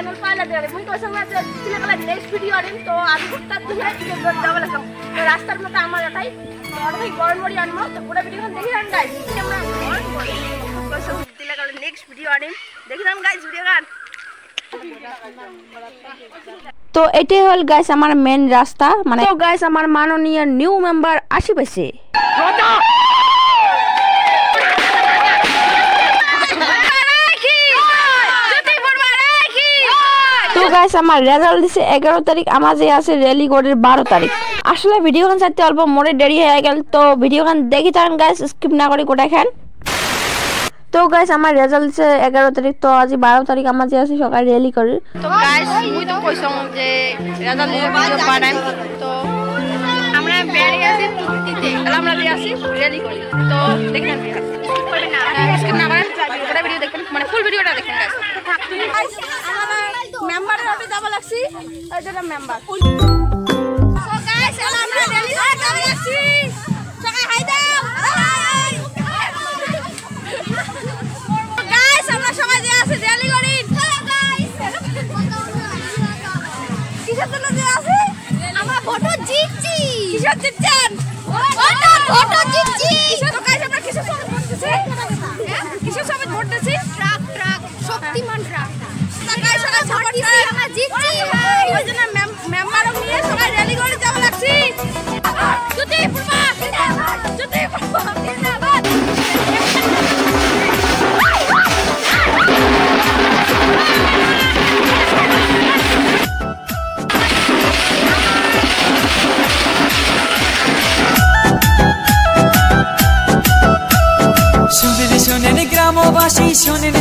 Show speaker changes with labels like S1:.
S1: channel পাইলা দেবে মুই তো সঙ্গে তিলেকালা নেক্সট ভিডিও আনিম তো আমি তার দুহে যাবে লাগলাম তো রাস্তার মধ্যে আমার এটাই আর ভাই গরম বড়ি আনবো তো পুরো ভিডিওখন দেখি যান গাইস আমরা তিলেকালা নেক্সট ভিডিও আনিম দেখি যান গাইস ভিডিও গান
S2: তো এটাই হল গাইস আমার মেন রাস্তা মানে তো গাইস আমার মাননীয় নিউ মেম্বার আসি পাইছে তো গাইস আমার রেজাল্ট দিছে 11 তারিখ আমার যে আছে র্যালি গড়ের 12 তারিখ আসলে ভিডিও গান চাইতে অল্প মোরে দেরি হয়ে গেল তো ভিডিও গান দেখি থাকেন গাইস স্কিপ না করে গোটা খান তো গাইস আমার রেজাল্ট দিছে 11 তারিখ তো আজ 12 তারিখ আমার যে আছে সকালে র্যালি করে
S1: তো গাইস মুই তো কইছম যে রেজাল্ট নিয়ে ভিডিও বানাই তো আমরা বেরিয়ে আসি দিতে আমরা দিয়ে আসি র্যালি করি তো দেখেন স্কিপ না করেন পুরো ভিডিও দেখবেন মানে ফুল ভিডিওটা দেখেন গাইস মেম্বারের অফিসে যাব লাগছি ওই যে মেম্বার সো গাইস আমরা র্যালি যাব লাগছি সবাই হাই দাও গাইস আমরা সবাই যে আছে র্যালি করি গাইস কিসের জন্য যে আছে আমরা ফটো জিতছি কিসের জিতছেন ফটো জিতছি তো গাইস আমরা কিসের সঙ্গে ভোটতেছি কিসের সঙ্গে ভোটতেছি ট্রাক শক্তিমান ট্রাক তো গাইস আমরা সাপোর্ট দিছি আমরা জিতছি ওই জন্য মেম্বারও নিয়ে সবাই র্যালি করে যাব লাগছি জুতি ফুলবা জুতি ফুলবা জিন্দাবাদ
S3: শোনেন গ্রামবাসী শোনেন